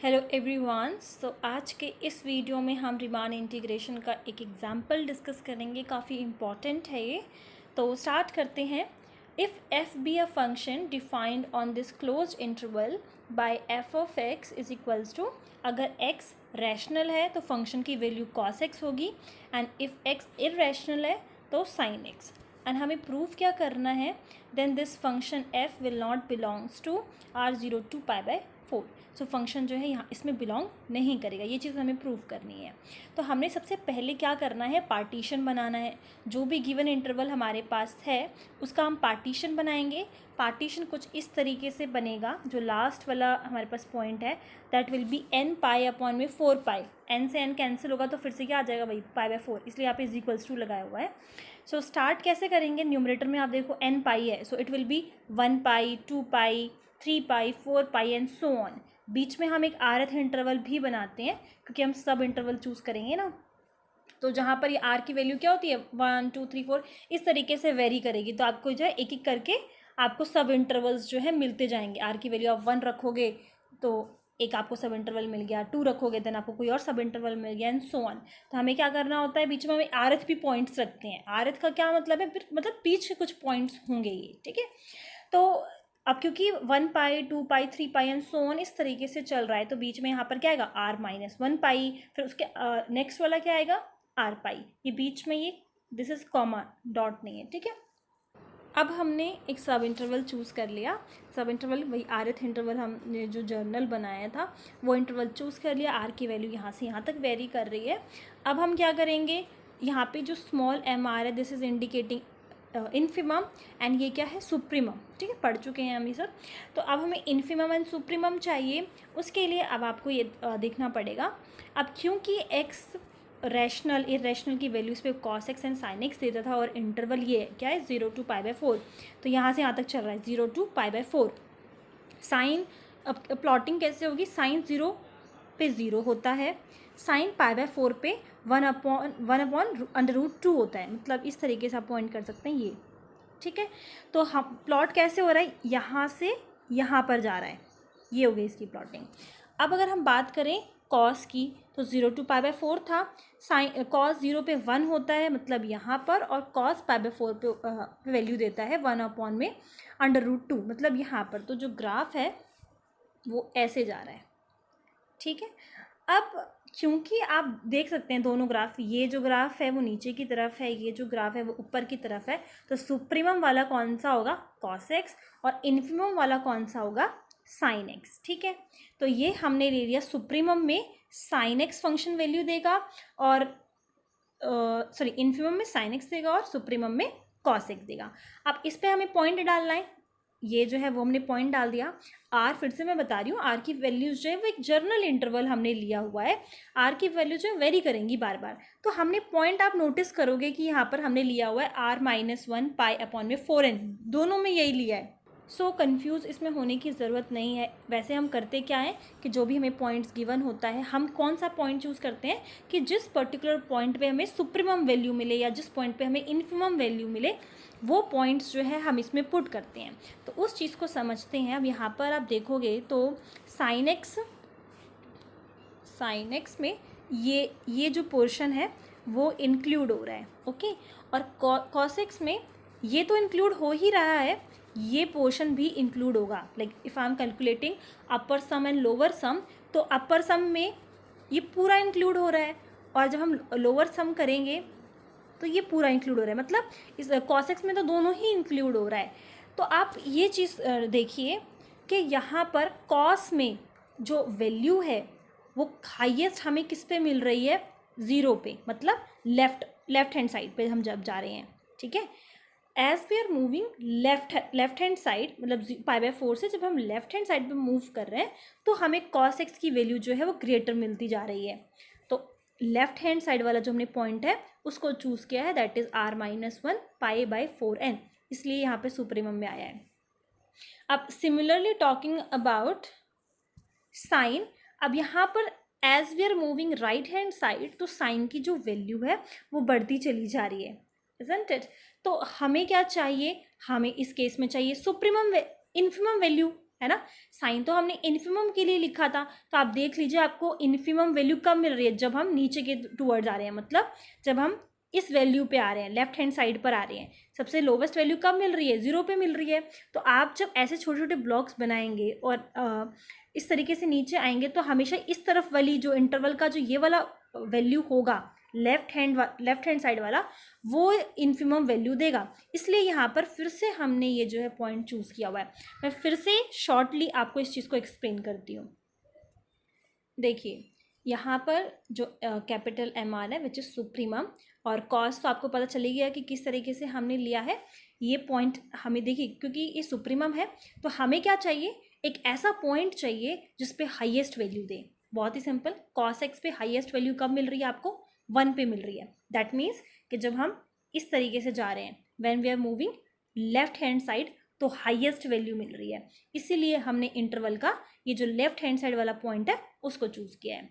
Hello everyone. आज के इस वीडियो में हम रीमान इंटीग्रेशन का एक एग्जाम्पल डिस्कस करेंगे। काफ़ी इम्पॉर्टेंट है ये, तो स्टार्ट करते हैं। If F be a function defined on this close interval by F of X is equals to, अगर x रैशनल है तो फंक्शन की वैल्यू cos x होगी, एंड इफ़ x इर्रेशनल है तो sin x। एंड हमें प्रूफ क्या करना है, then this function f will not belongs to r0 to π/4। So function जो है यहाँ इसमें बिलोंग नहीं करेगा, ये चीज़ हमें प्रूफ करनी है। तो हमने सबसे पहले क्या करना है, पार्टीशन बनाना है। जो भी गिवन इंटरवल हमारे पास है उसका हम पार्टीशन बनाएंगे। पार्टीशन कुछ इस तरीके से बनेगा, जो लास्ट वाला हमारे पास पॉइंट है that will be n π/4π। n से n कैंसिल होगा तो फिर से क्या आ जाएगा भाई, π/4, इसलिए यहाँ पे = लगाया हुआ है। सो स्टार्ट कैसे करेंगे, न्यूमरेटर में आप देखो n पाई है, so it will be 1π 2π 3π 4π and so on. बीच में हम एक rth इंटरवल भी बनाते हैं क्योंकि हम सब इंटरवल चूज़ करेंगे ना, तो जहाँ पर ये r की वैल्यू क्या होती है 1 2 3 4 इस तरीके से वेरी करेगी। तो आपको जो है एक एक करके आपको सब इंटरवल्स जो है मिलते जाएंगे। r की वैल्यू आप 1 रखोगे तो एक आपको सब इंटरवल मिल गया, 2 रखोगे देन आपको कोई और सब इंटरवल मिल गया एंड सो ऑन। तो हमें क्या करना होता है, बीच में हमें rth भी पॉइंट्स रखते हैं। rth का क्या मतलब है, फिर मतलब बीच के कुछ पॉइंट्स होंगे ये, ठीक है। तो अब क्योंकि 1π 2π 3π एंड सो ऑन इस तरीके से चल रहा है, तो बीच में यहाँ पर क्या आएगा r-1π, फिर उसके नेक्स्ट वाला क्या आएगा r π। ये बीच में ये दिस इज कॉमा, डॉट नहीं है, ठीक है। अब हमने एक सब इंटरवल चूज़ कर लिया। सब इंटरवल वही rth इंटरवल हमने जो जर्नल बनाया था वो इंटरवल चूज़ कर लिया। r की वैल्यू यहाँ से यहाँ तक वेरी कर रही है। अब हम क्या करेंगे, यहाँ पे जो स्मॉल m r है this is indicating infimum and ये क्या है सुप्रीमम, ठीक है, पढ़ चुके हैं हम ये सब। तो अब हमें इन्फिमम एंड सुप्रीमम चाहिए, उसके लिए अब आपको ये देखना पड़ेगा। अब क्योंकि x रैशनल इरेशनल की वैल्यूज़ पे cos x and sin x देता था और इंटरवल ये क्या है 0 to π/4, तो यहाँ से यहाँ तक चल रहा है 0 to π/4। साइन अब प्लॉटिंग कैसे होगी, साइन 0 पे 0 होता है, साइन π/4 पे 1/√2 होता है। मतलब इस तरीके से आप पॉइंट कर सकते हैं ये, ठीक है। तो हम प्लॉट कैसे हो रहा है, यहाँ से यहाँ पर जा रहा है, ये हो गई इसकी प्लॉटिंग। अब अगर हम बात करें कॉस की, तो 0 to π/4 था, साइन कॉस 0 पे 1 होता है मतलब यहाँ पर, और कॉस π/4 पे वैल्यू देता है 1/√2 मतलब यहाँ पर। तो जो ग्राफ है वो ऐसे जा रहा है, ठीक है। अब क्योंकि आप देख सकते हैं दोनों ग्राफ, ये जो ग्राफ है वो नीचे की तरफ है, ये जो ग्राफ है वो ऊपर की तरफ है, तो सुप्रीमम वाला कौन सा होगा cos x और इन्फिमम वाला कौन सा होगा sin x, ठीक है। तो ये हमने ले लिया, सुप्रीमम में sin x फंक्शन वैल्यू देगा और सॉरी इन्फिमम में sin x देगा और सुप्रीमम में cos x देगा। अब इस पर हमें पॉइंट डालना है, ये जो है वो हमने पॉइंट डाल दिया। r फिर से मैं बता रही हूँ, r की वैल्यूज जो है वो एक जर्नल इंटरवल हमने लिया हुआ है, r की वैल्यू जो है वेरी करेंगी बार बार। तो हमने पॉइंट आप नोटिस करोगे कि यहाँ पर हमने लिया हुआ है r-1π/4n, दोनों में यही लिया है। सो कंफ्यूज इसमें होने की ज़रूरत नहीं है। वैसे हम करते क्या है कि जो भी हमें पॉइंट्स गिवन होता है, हम कौन सा पॉइंट चूज़ करते हैं कि जिस पर्टिकुलर पॉइंट पे हमें सुप्रीमम वैल्यू मिले या जिस पॉइंट पे हमें इन्फिमम वैल्यू मिले, वो पॉइंट्स जो है हम इसमें पुट करते हैं। तो उस चीज़ को समझते हैं। अब यहाँ पर आप देखोगे तो साइन एक्स में ये जो पोर्शन है वो इंक्लूड हो रहा है, ओके। और कॉस एक्स में ये तो इंक्लूड हो ही रहा है, ये पोर्शन भी इंक्लूड होगा। Like if I am calculating upper sum and lower sum, तो अपर सम में ये पूरा इंक्लूड हो रहा है, और जब हम लोअर सम करेंगे तो ये पूरा इंक्लूड हो रहा है। मतलब इस cos x में तो दोनों ही इंक्लूड हो रहा है। तो आप ये चीज़ देखिए कि यहाँ पर cos में जो वैल्यू है वो हाईएस्ट हमें किस पे मिल रही है, 0 पे, मतलब लेफ्ट हैंड साइड पे हम जब जा रहे हैं, ठीक है। As we are moving left hand side, मतलब π/4 से जब हम लेफ्ट हैंड साइड पे मूव कर रहे हैं तो हमें cos x की वैल्यू जो है वो ग्रेटर मिलती जा रही है। तो लेफ्ट हैंड साइड वाला जो हमने पॉइंट है उसको चूज़ किया है, दैट इज़ r-1π/4n, इसलिए यहाँ पे सुप्रीमम में आया है। अब सिमिलरली टॉकिंग अबाउट साइन, अब यहाँ पर as we are moving right hand side, तो साइन की जो वैल्यू है वो बढ़ती चली जा रही है, isn't it? तो हमें क्या चाहिए, हमें इस केस में चाहिए सुप्रीमम इन्फिमम वैल्यू, है ना। साइन तो हमने इन्फिमम के लिए लिखा था, तो आप देख लीजिए आपको इन्फिमम वैल्यू कब मिल रही है, जब हम नीचे के टूवर्ड्स आ रहे हैं, मतलब जब हम इस वैल्यू पे आ रहे हैं, लेफ्ट हैंड साइड पर आ रहे हैं। सबसे लोवेस्ट वैल्यू कब मिल रही है, 0 पे मिल रही है। तो आप जब ऐसे छोटे छोटे ब्लॉक्स बनाएंगे और इस तरीके से नीचे आएंगे, तो हमेशा इस तरफ वाली जो इंटरवल का जो ये वाला वैल्यू होगा लेफ्ट हैंड साइड वाला, वो इन्फिमम वैल्यू देगा। इसलिए यहाँ पर फिर से हमने ये जो है पॉइंट चूज किया हुआ है। मैं फिर से शॉर्टली आपको इस चीज़ को एक्सप्लेन करती हूँ। देखिए यहाँ पर जो कैपिटल MR है विच इज सुप्रीमम, और कॉस तो आपको पता चली गया कि किस तरीके से हमने लिया है ये पॉइंट। हमें देखिए क्योंकि ये सुप्रीमम है, तो हमें क्या चाहिए, एक ऐसा पॉइंट चाहिए जिस पे हाईएस्ट वैल्यू दे। बहुत ही सिंपल, कॉस एक्स पे हाईएस्ट वैल्यू कब मिल रही है आपको, 1 पे मिल रही है। दैट मीन्स कि जब हम इस तरीके से जा रहे हैं, when we are moving left hand side, तो हाईएस्ट वैल्यू मिल रही है। इसीलिए हमने इंटरवल का ये जो लेफ्ट हैंड साइड वाला पॉइंट है उसको चूज किया है।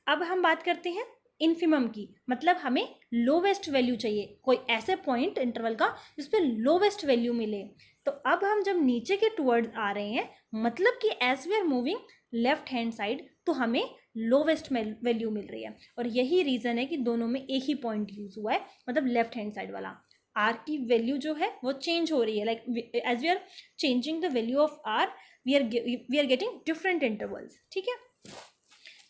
अब हम बात करते हैं इन्फिमम की, मतलब हमें लोवेस्ट वैल्यू चाहिए, कोई ऐसे पॉइंट इंटरवल का जिस पे लोवेस्ट वैल्यू मिले। तो अब हम जब नीचे के टुवर्ड्स आ रहे हैं, मतलब कि as we are moving left hand side, तो हमें लोवेस्ट वैल्यू मिल रही है। और यही रीज़न है कि दोनों में एक ही पॉइंट यूज हुआ है, मतलब लेफ्ट हैंड साइड वाला। आर की वैल्यू जो है वो चेंज हो रही है, like as we are changing the value of R, we are getting different intervals. ठीक है,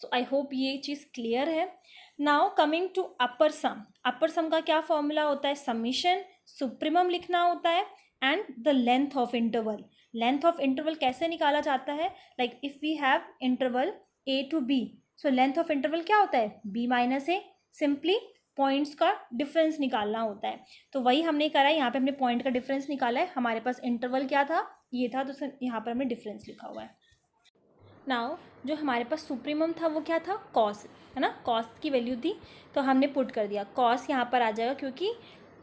सो आई होप ये चीज़ क्लियर है। Now coming to upper sum. Upper sum का क्या फॉर्मूला होता है, समीशन सुप्रीमम लिखना होता है and the length of interval. Length of interval कैसे निकाला जाता है, like if we have interval A to B, so length of interval क्या होता है, B minus A। Simply points का डिफरेंस निकालना होता है, तो वही हमने करा है। यहाँ पे हमने पॉइंट का डिफरेंस निकाला है, हमारे पास इंटरवल क्या था, ये था, तो यहाँ पर हमने डिफरेंस लिखा हुआ है। नाउ जो हमारे पास सुप्रीमम था वो क्या था, कॉस, है ना, कॉस की वैल्यू थी, तो हमने पुट कर दिया। कॉस यहाँ पर आ जाएगा क्योंकि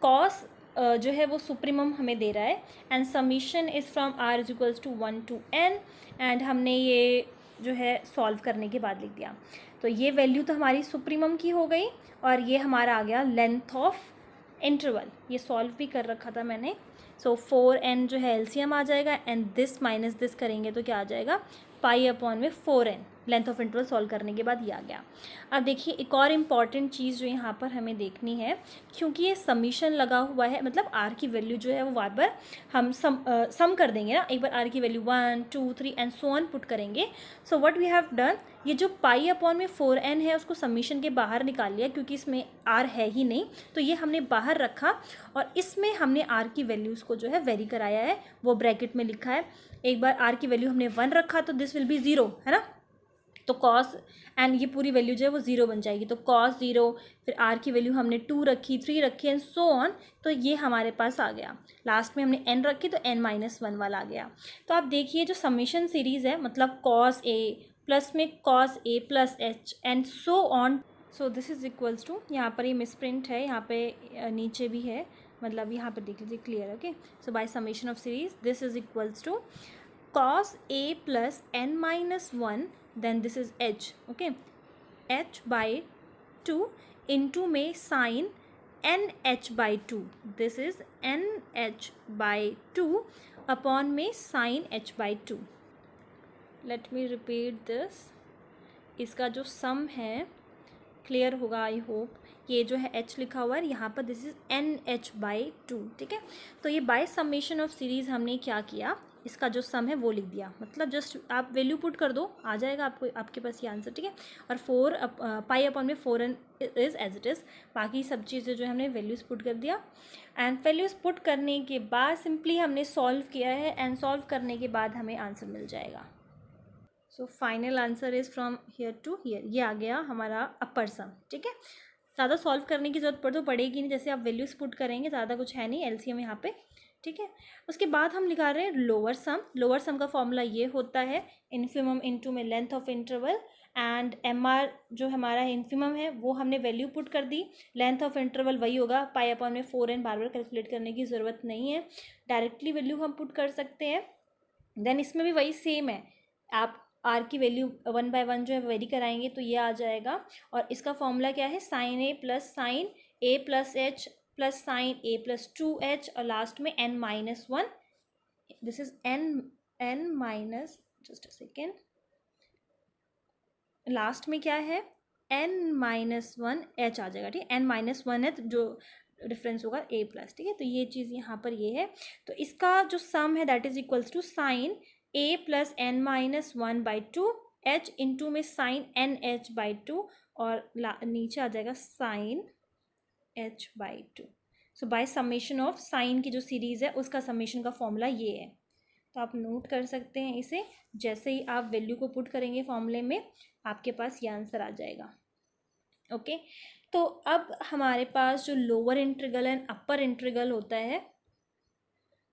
कॉस जो है वो सुप्रीमम हमें दे रहा है। And summation is from R is equals to 1 to n, and हमने ये जो है सॉल्व करने के बाद लिख दिया। तो ये वैल्यू तो हमारी सुप्रीमम की हो गई, और ये हमारा आ गया लेंथ ऑफ इंटरवल। ये सॉल्व भी कर रखा था मैंने। सो 4n जो है एलसीएम आ जाएगा, एंड दिस माइनस दिस करेंगे तो क्या आ जाएगा, पाई अपॉन में 4n। Length of interval solve करने के बाद ये आ गया। अब देखिए एक और इम्पॉर्टेंट चीज़ जो यहाँ पर हमें देखनी है, क्योंकि ये समीशन लगा हुआ है, मतलब आर की वैल्यू जो है वो बार बार हम सम कर देंगे ना, एक बार आर की value 1 2 3 and so on put करेंगे। So what we have done, ये जो पाई अपॉन में 4n है उसको समीशन के बाहर निकाल लिया, क्योंकि इसमें आर है ही नहीं, तो ये हमने बाहर रखा, और इसमें हमने आर की वैल्यूज़ को जो है वेरी कराया है, वो ब्रैकेट में लिखा है। एक बार आर की वैल्यू हमने 1 रखा तो दिस विल बी 0, है ना, तो कॉस एंड ये पूरी वैल्यू जो है वो 0 बन जाएगी, तो कॉस 0, फिर आर की वैल्यू हमने 2 रखी, 3 रखी एंड सो ऑन, तो ये हमारे पास आ गया। लास्ट में हमने n रखी तो n-1 वाला आ गया। तो आप देखिए जो समीशन सीरीज़ है, मतलब कॉस a प्लस में cos a plus h and so on, so this is equals to, यहाँ पर ये मिसप्रिंट है, यहाँ पे नीचे भी है, मतलब यहाँ पर देख लीजिए clear, okay. So by summation of series this is equals to cos a plus n-1, then this is h, okay, h by 2 into में sin nh by 2, this is nh by 2 upon में sin h by 2। let me repeat this, इसका जो sum है clear होगा आई hope. ये जो है h लिखा हुआ है यहाँ पर, दिस इज nh बाई 2, ठीक है। तो ये बाय समेशन ऑफ सीरीज़ हमने क्या किया, इसका जो सम है वो लिख दिया, मतलब जस्ट आप वैल्यू पुट कर दो, आ जाएगा आपको, आपके पास ये आंसर, ठीक है। और 4 पाई अपॉन में 4n is as it is, बाकी सब चीज़ें जो हमने वैल्यूज़ पुट कर दिया। एंड वैल्यूज़ पुट करने के बाद सिंपली हमने सॉल्व किया है, एंड सॉल्व करने के बाद हमें आंसर मिल जाएगा। So final answer is from here to here, ये आ गया हमारा अपर सम, ठीक है। ज़्यादा सॉल्व करने की ज़रूरत तो पड़ेगी नहीं, जैसे आप वैल्यूज़ पुट करेंगे, ज़्यादा कुछ है नहीं, एलसीएम यहाँ पे, ठीक है। उसके बाद हम निकाल रहे हैं लोअर सम। लोअर सम का फॉर्मूला ये होता है इन्फिमम इनटू में length of interval, and MR जो हमारा इन्फिमम है वो हमने वैल्यू पुट कर दी, लेंथ ऑफ इंटरवल वही होगा पाई अपॉन में 4n, बार बार कैलकुलेट करने की ज़रूरत नहीं है, डायरेक्टली वैल्यू हम पुट कर सकते हैं। देन इसमें भी वही सेम है, आप आर की वैल्यू 1 by 1 जो है वेरी कराएंगे तो ये आ जाएगा, और इसका फॉर्मूला क्या है, साइन ए प्लस साइन ए प्लस एच प्लस साइन ए प्लस 2h, और लास्ट में n-1, this is n-1 just a second, last में क्या है n-1 h आ जाएगा, ठीक है, n-1 जो डिफरेंस होगा a प्लस, ठीक है। तो ये चीज़ यहाँ पर ये है, तो इसका जो सम है that is equals to sine a plus n-1/2 h into में साइन n h/2 और नीचे आ जाएगा sine h/2। So by summation of sine की जो सीरीज़ है उसका समेशन का फॉर्मूला ये है। तो आप नोट कर सकते हैं इसे, जैसे ही आप वैल्यू को पुट करेंगे फॉर्मूले में आपके पास ये आंसर आ जाएगा। ओके, तो अब हमारे पास जो lower integral and upper integral होता है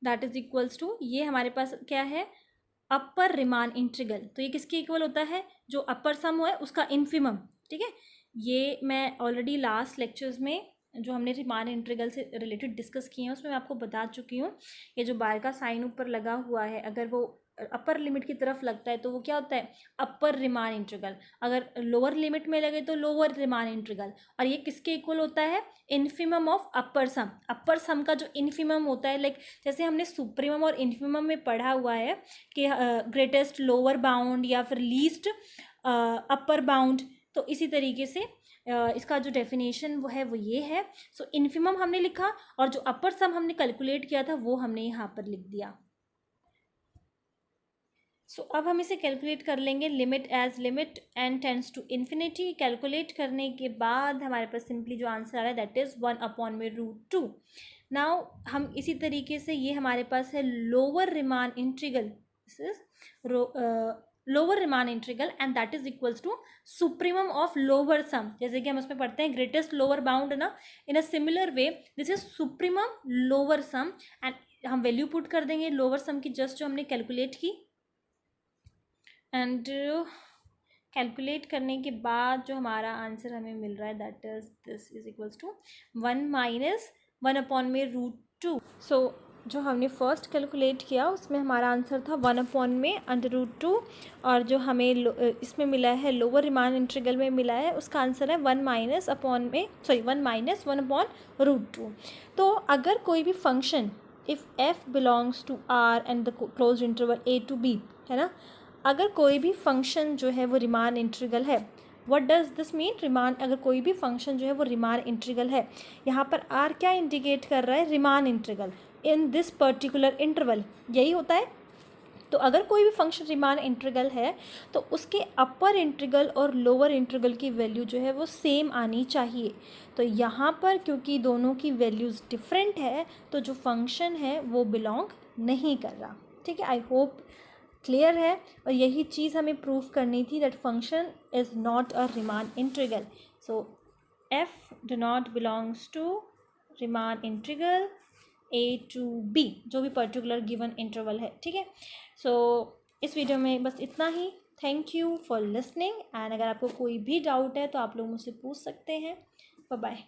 दैट इज इक्वल्स टू, ये हमारे पास क्या है, अपर रिमान इंटीग्रल। तो ये किसके इक्वल होता है, जो अपर सम है उसका इन्फिमम, ठीक है। ये मैं ऑलरेडी लास्ट लेक्चर्स में जो हमने रिमान इंटीग्रल से रिलेटेड डिस्कस किए हैं उसमें मैं आपको बता चुकी हूँ। ये जो बार का साइन ऊपर लगा हुआ है अगर वो अपर लिमिट की तरफ लगता है तो वो क्या होता है, अपर रिमान इंटीग्रल। अगर लोअर लिमिट में लगे तो लोअर रिमान इंटीग्रल। और ये किसके इक्वल होता है, infimum of upper sum. Upper sum का जो इन्फिमम होता है, लाइक जैसे हमने सुप्रीमम और इन्फिमम में पढ़ा हुआ है कि ग्रेटेस्ट लोअर बाउंड या फिर लीस्ट अपर बाउंड, तो इसी तरीके से इसका जो डेफिनेशन वो है वो ये है। सो इन्फिमम हमने लिखा और जो अपर सम हमने कैलकुलेट किया था वो हमने यहाँ पर लिख दिया। सो अब हम इसे कैलकुलेट कर लेंगे, limit as limit N tends to infinity. Calculate करने के बाद हमारे पास सिंपली जो आंसर आ रहा है दैट इज़ 1/√2। नाउ हम इसी तरीके से, ये हमारे पास है lower Riemann integral, this is lower Riemann integral and that is equals to supremum of lower sum. जैसे कि हम उसमें पढ़ते हैं ग्रेटेस्ट लोअर बाउंड ना, in a similar way this is supremum lower sum and हम वैल्यू पुट कर देंगे लोअर सम की जस्ट जो हमने कैलकुलेट की। एंड कैलकुलेट करने के बाद जो हमारा आंसर हमें मिल रहा है that is this is equals to 1-1/√2। So जो हमने फर्स्ट कैलकुलेट किया उसमें हमारा आंसर था 1/√2 और जो हमें इसमें मिला है लोअर रिमान इंटीग्रल में मिला है उसका आंसर है 1-1/√2। तो अगर कोई भी function if f belongs to r and the close interval a to b, है ना, अगर कोई भी फंक्शन जो है वो रिमान इंटीग्रल है, what does this mean, Riemann, अगर कोई भी फंक्शन जो है वो रिमान इंटीग्रल है, यहाँ पर r क्या इंडिकेट कर रहा है, Riemann integral in this particular interval, यही होता है। तो अगर कोई भी फंक्शन रिमान इंटीग्रल है तो उसके अपर इंटीग्रल और लोअर इंटीग्रल की वैल्यू जो है वो सेम आनी चाहिए। तो यहाँ पर क्योंकि दोनों की वैल्यूज़ डिफरेंट है तो जो फंक्शन है वो बिलोंग नहीं कर रहा, ठीक है। आई होप क्लियर है। और यही चीज़ हमें प्रूव करनी थी that function is not a Riemann integral. So F do not belongs to Riemann integral a to b, जो भी पर्टिकुलर गिवन इंटरवल है, ठीक है। सो इस वीडियो में बस इतना ही। Thank you for listening and अगर आपको कोई भी डाउट है तो आप लोग मुझसे पूछ सकते हैं। Bye bye.